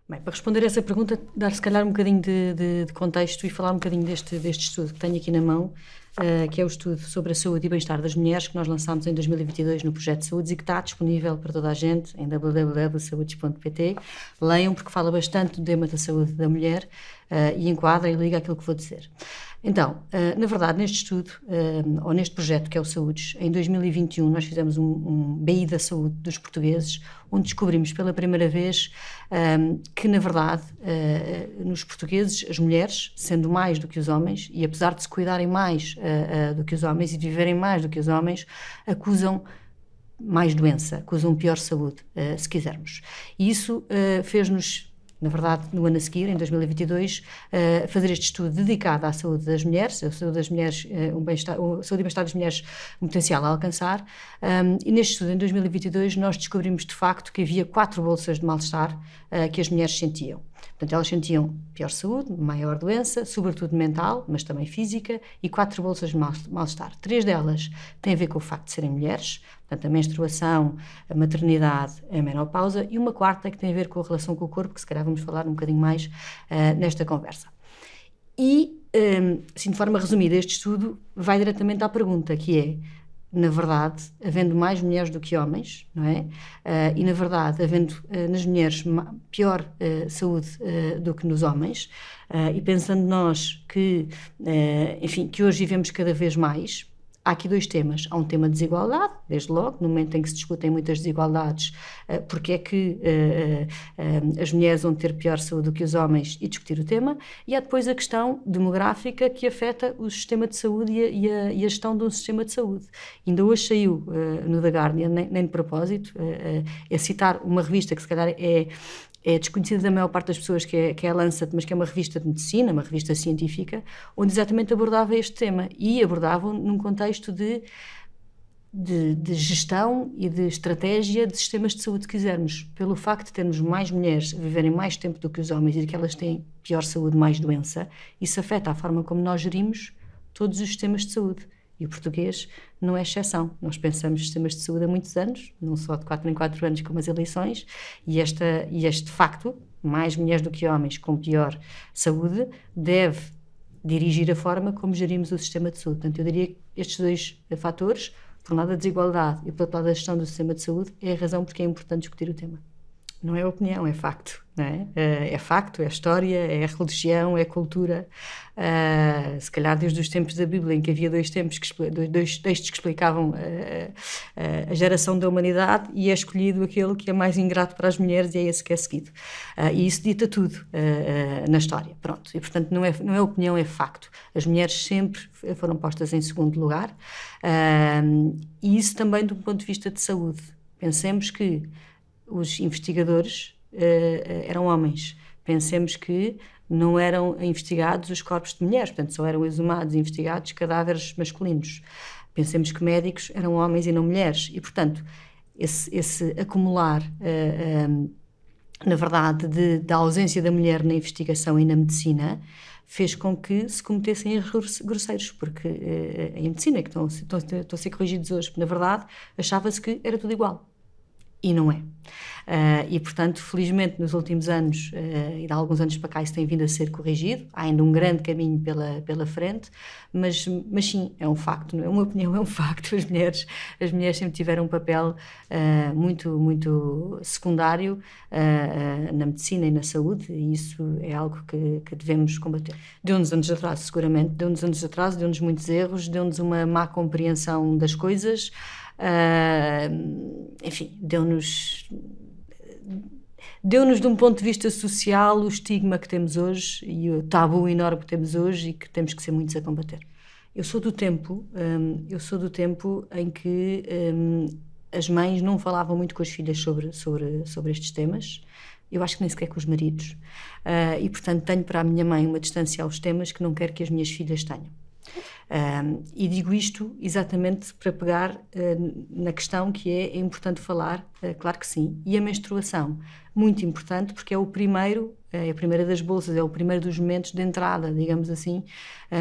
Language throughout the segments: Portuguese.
Bem, para responder a essa pergunta, dar se calhar um bocadinho de contexto e falar um bocadinho deste estudo que tenho aqui na mão, que é o estudo sobre a saúde e bem-estar das mulheres, que nós lançámos em 2022 no Projeto de Saúdes e que está disponível para toda a gente em www.saudes.pt. Leiam, porque fala bastante do tema da saúde da mulher e enquadra e liga aquilo que vou dizer. Então, na verdade, neste estudo, ou neste projeto que é o Saúdes, em 2021 nós fizemos um BI da saúde dos portugueses, onde descobrimos pela primeira vez que, na verdade, nos portugueses, as mulheres, sendo mais do que os homens, e apesar de se cuidarem mais do que os homens e de viverem mais do que os homens, acusam mais doença, acusam pior saúde, se quisermos. E isso fez-nos, na verdade, no ano a seguir, em 2022, fazer este estudo dedicado à saúde das mulheres, a saúde das mulheres, a saúde e bem-estar das mulheres, um potencial a alcançar. E neste estudo, em 2022, nós descobrimos de facto que havia 4 bolsas de mal-estar que as mulheres sentiam. Portanto, elas sentiam pior saúde, maior doença, sobretudo mental, mas também física, e 4 bolsas de mal-estar. 3 delas têm a ver com o facto de serem mulheres, portanto, a menstruação, a maternidade, a menopausa, e uma quarta que tem a ver com a relação com o corpo, que se calhar vamos falar um bocadinho mais nesta conversa. E, assim, de forma resumida, este estudo vai diretamente à pergunta, que é, na verdade, havendo mais mulheres do que homens, não é? E, na verdade, havendo nas mulheres pior saúde do que nos homens, e pensando nós que, enfim, que hoje vivemos cada vez mais, há aqui 2 temas. Há um tema de desigualdade, desde logo, no momento em que se discutem muitas desigualdades, porque é que as mulheres vão ter pior saúde do que os homens, e discutir o tema. E há depois a questão demográfica que afeta o sistema de saúde e a gestão de um sistema de saúde. Ainda hoje saiu no The Guardian, nem de propósito, é citar uma revista que se calhar é desconhecida da maior parte das pessoas, que é a Lancet, mas que é uma revista de medicina, uma revista científica, onde exatamente abordava este tema, e abordava num contexto de gestão e de estratégia de sistemas de saúde, se quisermos. Pelo facto de termos mais mulheres a viverem mais tempo do que os homens e que elas têm pior saúde, mais doença, isso afeta a forma como nós gerimos todos os sistemas de saúde. E o português não é exceção. Nós pensamos em sistemas de saúde há muitos anos, não só de 4 em 4 anos como as eleições, e este facto, mais mulheres do que homens com pior saúde, deve dirigir a forma como gerimos o sistema de saúde. Portanto, eu diria que estes 2 fatores, por um lado a desigualdade e por outro lado a gestão do sistema de saúde, é a razão porque é importante discutir o tema. Não é opinião, é facto, não é? É facto, é história, é religião, é cultura. Se calhar desde os tempos da Bíblia, em que havia 2 textos que explicavam a geração da humanidade, e é escolhido aquele que é mais ingrato para as mulheres, e é esse que é seguido. E isso dita tudo na história. Pronto. E, portanto, não é opinião, é facto. As mulheres sempre foram postas em segundo lugar, e isso também do ponto de vista de saúde. Pensemos que os investigadores eram homens. Pensemos que não eram investigados os corpos de mulheres, portanto, só eram exumados e investigados cadáveres masculinos. Pensemos que médicos eram homens e não mulheres. E, portanto, esse acumular, na verdade, da ausência da mulher na investigação e na medicina, fez com que se cometessem erros grosseiros, porque em medicina, que estão a ser corrigidos hoje, na verdade, achava-se que era tudo igual. E não é. E, portanto, felizmente, nos últimos anos, e de alguns anos para cá, isso tem vindo a ser corrigido. Há ainda um grande caminho pela frente, mas sim, é um facto, não é uma opinião, é um facto. As mulheres sempre tiveram um papel muito, muito secundário na medicina e na saúde, e isso é algo que devemos combater. Deu-nos anos de atraso, seguramente, deu-nos anos de atraso, deu-nos muitos erros, deu-nos uma má compreensão das coisas. Enfim, deu-nos de um ponto de vista social o estigma que temos hoje e o tabu enorme que temos hoje, e que temos que ser muitos a combater. Eu sou do tempo em que as mães não falavam muito com as filhas sobre estes temas. Eu acho que nem sequer com os maridos, e portanto tenho para a minha mãe uma distância aos temas que não quero que as minhas filhas tenham. E digo isto exatamente para pegar na questão que é importante falar, claro que sim, e a menstruação, muito importante, porque é a primeira das bolsas, é o primeiro dos momentos de entrada, digamos assim,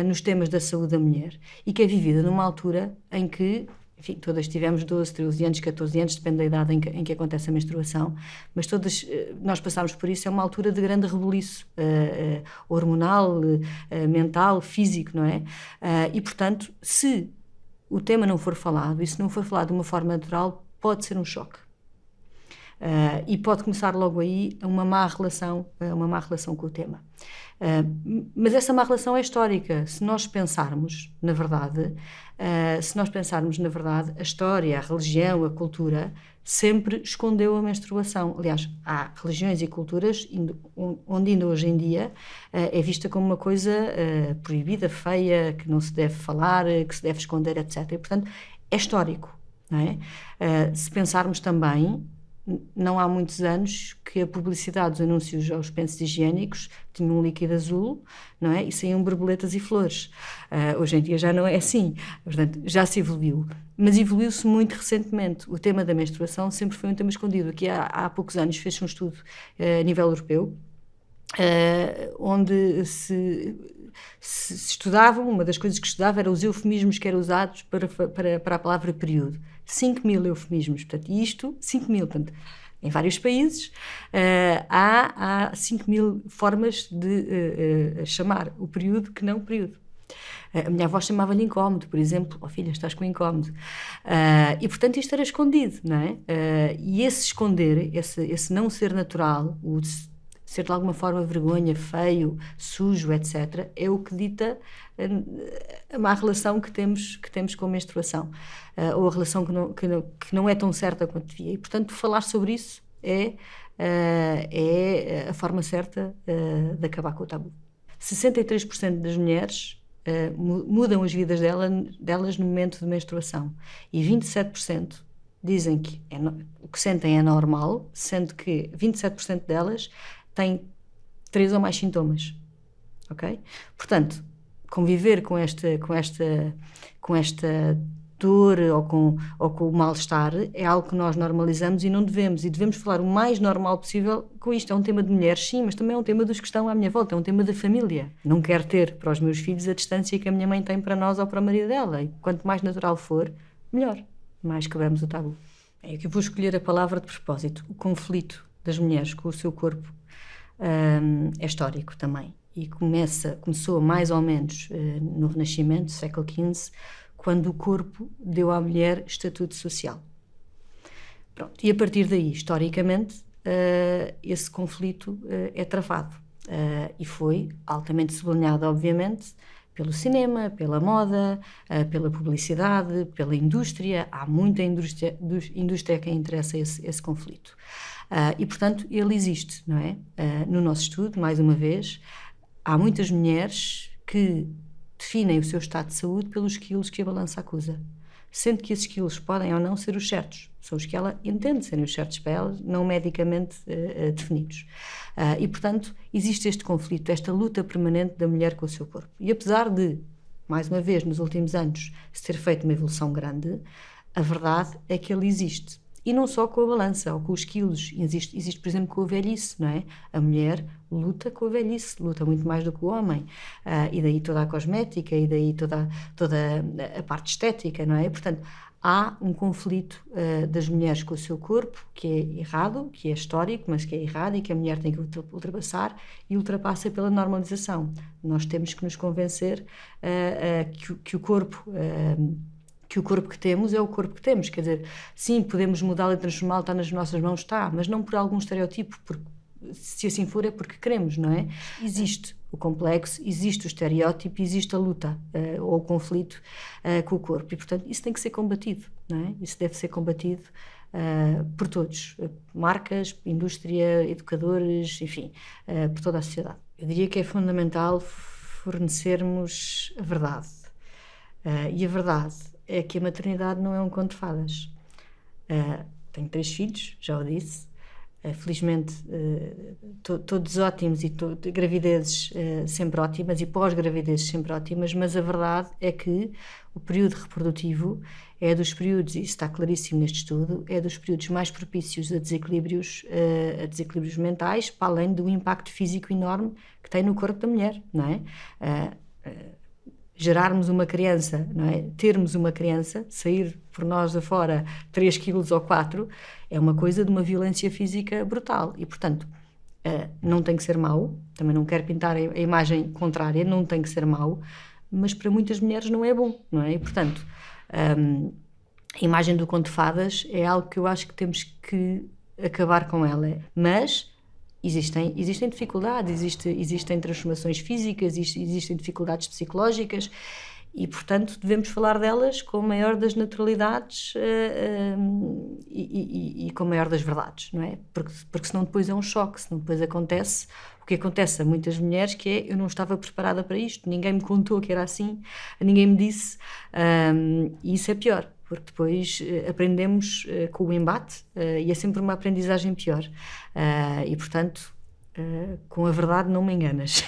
nos temas da saúde da mulher, e que é vivida numa altura em que, enfim, todas tivemos 12, 13 anos, 14 anos, depende da idade em que acontece a menstruação, mas todas nós passamos por isso, é uma altura de grande rebuliço hormonal, mental, físico, não é? E, portanto, se o tema não for falado, e se não for falado de uma forma natural, pode ser um choque. E pode começar logo aí uma má relação com o tema. Mas essa má relação é histórica. Se nós pensarmos, na verdade, a história, a religião, a cultura, sempre escondeu a menstruação. Aliás, há religiões e culturas onde ainda hoje em dia é vista como uma coisa proibida, feia, que não se deve falar, que se deve esconder, etc. E, portanto, é histórico, não é? Se pensarmos também, não há muitos anos que a publicidade dos anúncios aos pensos higiênicos tinha um líquido azul, não é? E saíam borboletas e flores. Hoje em dia já não é assim. Portanto, já se evoluiu. Mas evoluiu-se muito recentemente. O tema da menstruação sempre foi um tema escondido. Aqui há poucos anos fez-se um estudo a nível europeu, onde se estudava, uma das coisas que estudava era os eufemismos que eram usados para a palavra período. 5.000 eufemismos, portanto, isto, 5.000, portanto, em vários países, há 5.000 formas de chamar o período que não período. A minha avó chamava-lhe incómodo, por exemplo. Oh filha, estás com incómodo. E, portanto, isto era escondido, não é? E esse esconder, esse não ser natural, o ser de alguma forma vergonha, feio, sujo, etc., é o que dita a má relação que temos com a menstruação, ou a relação que não é tão certa quanto devia. E, portanto, falar sobre isso é a forma certa de acabar com o tabu. 63% das mulheres mudam as vidas delas no momento de menstruação, e 27% dizem que o que sentem é normal, sendo que 27% delas têm 3 ou mais sintomas, ok? Portanto, conviver com esta dor ou com o mal-estar é algo que nós normalizamos e não devemos falar o mais normal possível com isto. É um tema de mulheres, sim, mas também é um tema dos que estão à minha volta, é um tema da família. Não quero ter para os meus filhos a distância que a minha mãe tem para nós ou para o marido dela, e quanto mais natural for, melhor, mais quebramos o tabu. É que eu vou escolher a palavra de propósito. O conflito das mulheres com o seu corpo é histórico também, e começou mais ou menos no Renascimento, século XV, quando o corpo deu à mulher estatuto social. Pronto, e a partir daí, historicamente, esse conflito é travado, e foi altamente sublinhado, obviamente, pelo cinema, pela moda, pela publicidade, pela indústria. Há muita indústria a quem interessa esse conflito. E, portanto, ele existe, não é? No nosso estudo, mais uma vez, há muitas mulheres que definem o seu estado de saúde pelos quilos que a balança acusa, sendo que esses quilos podem ou não ser os certos, são os que ela entende serem os certos para ela, não medicamente definidos. E, portanto, existe este conflito, esta luta permanente da mulher com o seu corpo. E apesar de, mais uma vez, nos últimos anos, se ter feito uma evolução grande, a verdade é que ele existe. E não só com a balança ou com os quilos, existe, por exemplo, com a velhice, não é? A mulher luta com a velhice, luta muito mais do que o homem, e daí toda a cosmética, e daí toda a parte estética, não é? Portanto, há um conflito das mulheres com o seu corpo que é errado, que é histórico, mas que é errado e que a mulher tem que ultrapassar, e ultrapassa pela normalização. Nós temos que nos convencer que o corpo que temos é o corpo que temos, quer dizer, sim, podemos mudá-lo e transformá-lo, está nas nossas mãos, está, mas não por algum estereotipo, porque se assim for é porque queremos, não é? Existe o complexo, existe o estereótipo, existe a luta ou o conflito com o corpo, e, portanto, isso tem que ser combatido, não é? Isso deve ser combatido por todos, marcas, indústria, educadores, enfim, por toda a sociedade. Eu diria que é fundamental fornecermos a verdade, e a verdade é que a maternidade não é um conto de fadas. Tenho 3 filhos, já o disse, felizmente todos ótimos, e gravidezes sempre ótimas e pós-gravidezes sempre ótimas, mas a verdade é que o período reprodutivo é dos períodos, e isso está claríssimo neste estudo, é dos períodos mais propícios a desequilíbrios mentais, para além do impacto físico enorme que tem no corpo da mulher, não é? gerarmos uma criança, não é? Termos uma criança, sair por nós afora 3 quilos ou 4, é uma coisa de uma violência física brutal. E, portanto, não tem que ser mau, também não quero pintar a imagem contrária, não tem que ser mau, mas para muitas mulheres não é bom, não é? E, portanto, a imagem do conto de fadas é algo que eu acho que temos que acabar com ela. Mas existem dificuldades, existem transformações físicas, existem dificuldades psicológicas e, portanto, devemos falar delas com a maior das naturalidades e com a maior das verdades, não é? Porque senão depois é um choque, senão depois acontece o que acontece a muitas mulheres, que é: eu não estava preparada para isto, ninguém me contou que era assim, ninguém me disse, e isso é pior. Porque depois aprendemos com o embate e é sempre uma aprendizagem pior. E, portanto, com a verdade não me enganas.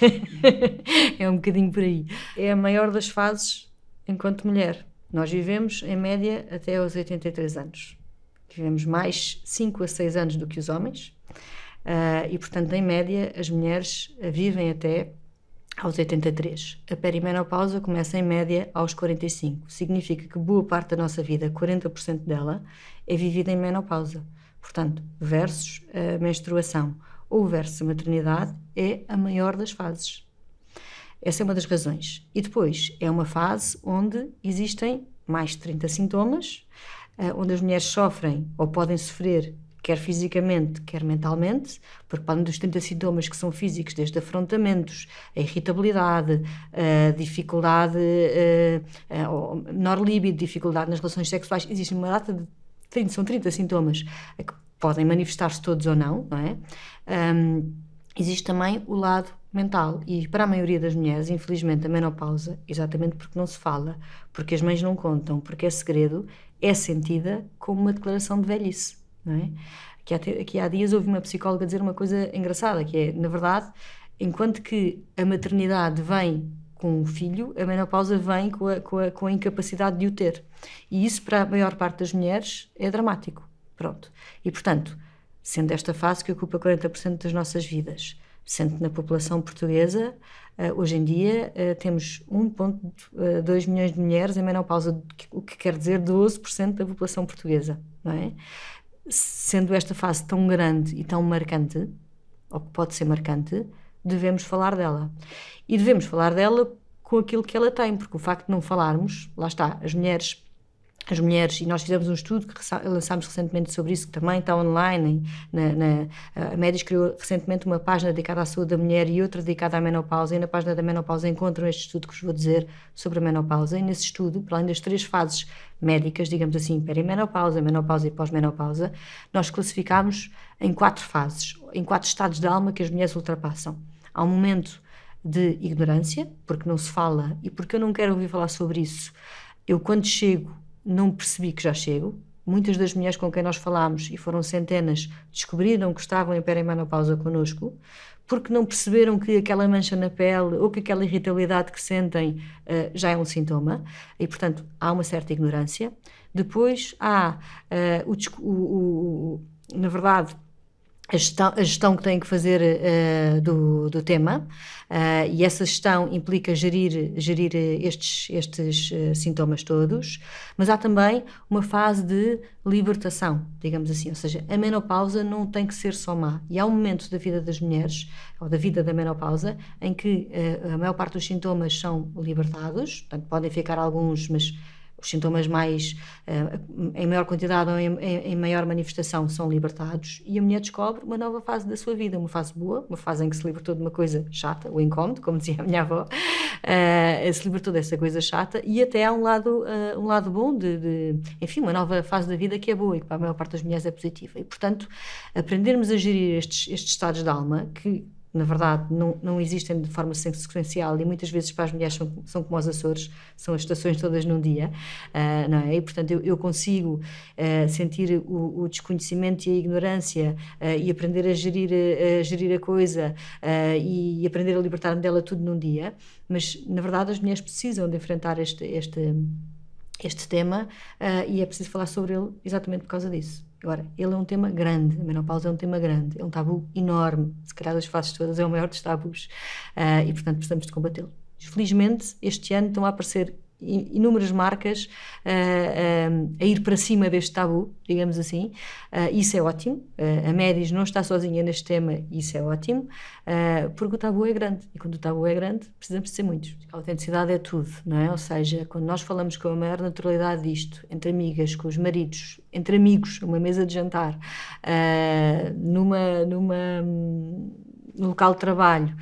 É um bocadinho por aí. É a maior das fases enquanto mulher. Nós vivemos, em média, até aos 83 anos. Vivemos mais 5 a 6 anos do que os homens. E, portanto, em média, as mulheres vivem até aos 83. A perimenopausa começa em média aos 45. Significa que boa parte da nossa vida, 40% dela, é vivida em menopausa. Portanto, versus a menstruação ou versus a maternidade, é a maior das fases. Essa é uma das razões. E depois, é uma fase onde existem mais de 30 sintomas, onde as mulheres sofrem ou podem sofrer quer fisicamente, quer mentalmente, porque para além dos 30 sintomas que são físicos, desde afrontamentos, a irritabilidade, a dificuldade, menor líbido, dificuldade nas relações sexuais, existe uma data de são 30 sintomas que podem manifestar-se todos ou não, não é? Existe também o lado mental e para a maioria das mulheres, infelizmente, a menopausa, exatamente porque não se fala, porque as mães não contam, porque é segredo, é sentida como uma declaração de velhice. Não é? Aqui há dias ouvi uma psicóloga dizer uma coisa engraçada, que é, na verdade, enquanto que a maternidade vem com o filho, a menopausa vem com a incapacidade de o ter. E isso, para a maior parte das mulheres, é dramático. Pronto. E, portanto, sendo esta fase que ocupa 40% das nossas vidas, sendo que na população portuguesa, hoje em dia, temos 1,2 milhões de mulheres em menopausa, o que quer dizer 12% da população portuguesa, não é? Sendo esta fase tão grande e tão marcante, ou que pode ser marcante, devemos falar dela. E devemos falar dela com aquilo que ela tem, porque o facto de não falarmos, lá está, as mulheres, e nós fizemos um estudo que lançámos recentemente sobre isso, que também está online, a Médis criou recentemente uma página dedicada à saúde da mulher e outra dedicada à menopausa, e na página da menopausa encontram este estudo que vos vou dizer sobre a menopausa, e nesse estudo, para além das 3 fases médicas, digamos assim, perimenopausa, menopausa e pós-menopausa, nós classificámos em 4 fases, em 4 estados de alma que as mulheres ultrapassam. Há um momento de ignorância, porque não se fala, e porque eu não quero ouvir falar sobre isso, eu quando chego não percebi que já chego. Muitas das mulheres com quem nós falámos, e foram centenas, descobriram que estavam em perimenopausa connosco, porque não perceberam que aquela mancha na pele ou que aquela irritabilidade que sentem já é um sintoma, e portanto há uma certa ignorância. Depois há, na verdade, a gestão que têm que fazer do tema, e essa gestão implica gerir estes sintomas todos, mas há também uma fase de libertação, digamos assim, ou seja, a menopausa não tem que ser só má, e há um momento da vida das mulheres, ou da vida da menopausa, em que a maior parte dos sintomas são libertados, portanto podem ficar alguns, mas os sintomas mais, em maior quantidade ou em maior manifestação são libertados, e a mulher descobre uma nova fase da sua vida, uma fase boa, uma fase em que se libertou de uma coisa chata, o incómodo, como dizia a minha avó, se libertou dessa coisa chata, e até há um lado bom enfim, uma nova fase da vida que é boa e que para a maior parte das mulheres é positiva. E, portanto, aprendermos a gerir estes estados de alma, que na verdade não existem de forma sequencial, e muitas vezes para as mulheres são como os Açores, são as estações todas num dia, não é? E portanto eu consigo sentir o desconhecimento e a ignorância, e aprender a gerir a coisa, e aprender a libertar-me dela tudo num dia, mas na verdade as mulheres precisam de enfrentar este tema, e é preciso falar sobre ele exatamente por causa disso. Agora, ele é um tema grande, a menopausa é um tema grande, é um tabu enorme, se calhar das fases todas é o maior dos tabus, e portanto precisamos de combatê-lo. Felizmente, este ano estão a aparecer inúmeras marcas a ir para cima deste tabu, digamos assim. Isso é ótimo. A Médis não está sozinha neste tema, isso é ótimo, porque o tabu é grande, e quando o tabu é grande precisamos de ser muitos. A autenticidade é tudo, não é? Ou seja, quando nós falamos com a maior naturalidade disto, entre amigas, com os maridos, entre amigos, uma mesa de jantar, no local de trabalho,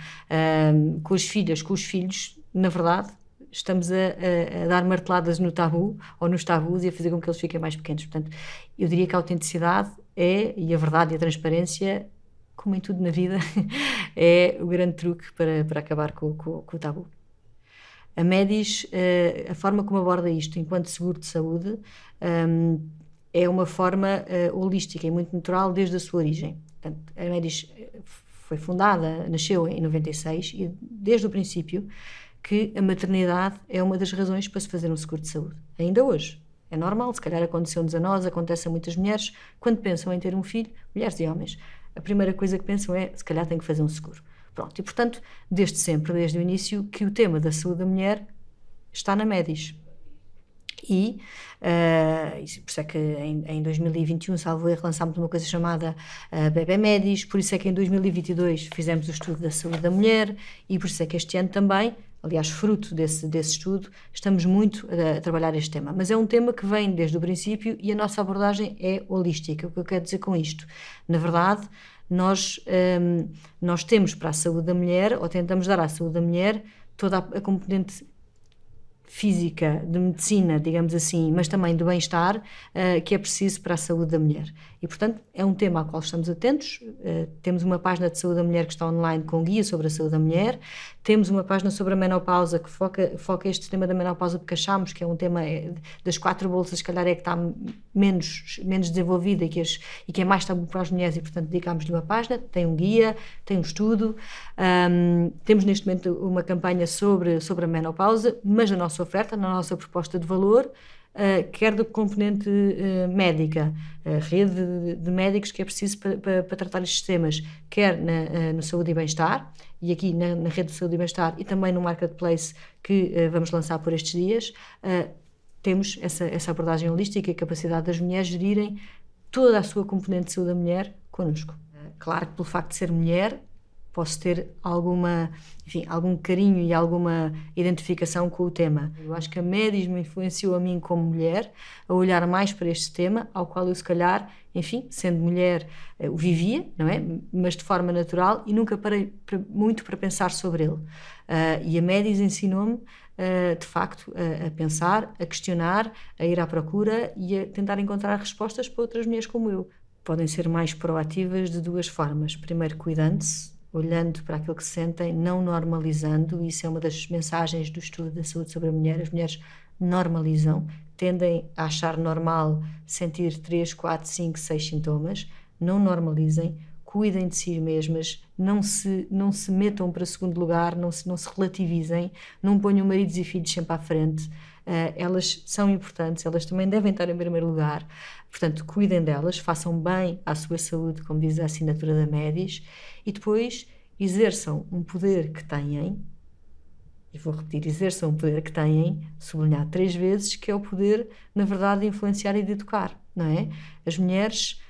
com as filhas, com os filhos, na verdade estamos a dar marteladas no tabu ou nos tabus e a fazer com que eles fiquem mais pequenos. Portanto, eu diria que a autenticidade e a verdade e a transparência, como em tudo na vida, é o grande truque para acabar com o tabu. A Médis, a forma como aborda isto enquanto seguro de saúde, é uma forma holística e muito natural desde a sua origem. Portanto, a Médis foi fundada, nasceu em 96 e desde o princípio que a maternidade é uma das razões para se fazer um seguro de saúde. Ainda hoje. É normal, se calhar aconteceu-nos a nós, acontece a muitas mulheres, quando pensam em ter um filho, mulheres e homens, a primeira coisa que pensam é, se calhar tenho que fazer um seguro. Pronto, e portanto, desde sempre, desde o início, que o tema da saúde da mulher está na Médis. E por isso é que em 2021, salvo erro, lançámos uma coisa chamada Bebé Médis, por isso é que em 2022 fizemos o estudo da saúde da mulher e por isso é que este ano também, aliás, fruto desse estudo, estamos muito a trabalhar este tema. Mas é um tema que vem desde o princípio e a nossa abordagem é holística. O que eu quero dizer com isto? Na verdade, nós temos para a saúde da mulher, ou tentamos dar à saúde da mulher, toda a componente física, de medicina, digamos assim, mas também do bem-estar, que é preciso para a saúde da mulher. E, portanto, é um tema ao qual estamos atentos. Temos uma página de saúde da mulher que está online com guia sobre a saúde da mulher. Temos uma página sobre a menopausa que foca este tema da menopausa porque achamos que é um tema das 4 bolsas, se calhar é que está menos desenvolvida e que é mais tabu para as mulheres e, portanto, dedicámos-lhe uma página. Tem um guia, tem um estudo. Temos neste momento uma campanha sobre a menopausa, mas na nossa oferta, na nossa proposta de valor, quer da componente médica, a rede de médicos que é preciso para tratar estes temas, quer no Saúde e Bem-Estar, e aqui na rede de Saúde e Bem-Estar, e também no Marketplace que vamos lançar por estes dias, temos essa abordagem holística e a capacidade das mulheres gerirem toda a sua componente de saúde da mulher connosco. Claro que pelo facto de ser mulher, posso ter algum carinho e alguma identificação com o tema. Eu acho que a Médis me influenciou a mim como mulher a olhar mais para este tema, ao qual eu se calhar, enfim, sendo mulher, o vivia, não é? Mas de forma natural e nunca parei muito para pensar sobre ele. E a Médis ensinou-me, de facto, a pensar, a questionar, a ir à procura e a tentar encontrar respostas para outras mulheres como eu. Podem ser mais proativas de 2 formas. Primeiro, cuidando-se, olhando para aquilo que sentem, não normalizando. Isso é uma das mensagens do estudo da saúde sobre a mulher. As mulheres normalizam, tendem a achar normal sentir 3, 4, 5, 6 sintomas. Não normalizem, cuidem de si mesmas, não se metam para segundo lugar, não se relativizem, não ponham maridos e filhos sempre à frente. Elas são importantes, elas também devem estar em primeiro lugar. Portanto, cuidem delas, façam bem à sua saúde, como diz a assinatura da Médis, e depois exerçam um poder que têm, e vou repetir, exerçam um poder que têm, sublinhar 3 vezes, que é o poder, na verdade, de influenciar e de educar, não é? As mulheres,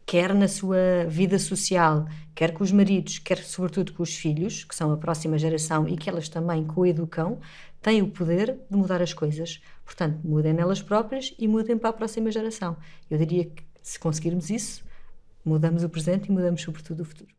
quer na sua vida social, quer com os maridos, quer sobretudo com os filhos, que são a próxima geração e que elas também coeducam, têm o poder de mudar as coisas. Portanto, mudem nelas próprias e mudem para a próxima geração. Eu diria que se conseguirmos isso, mudamos o presente e mudamos sobretudo o futuro.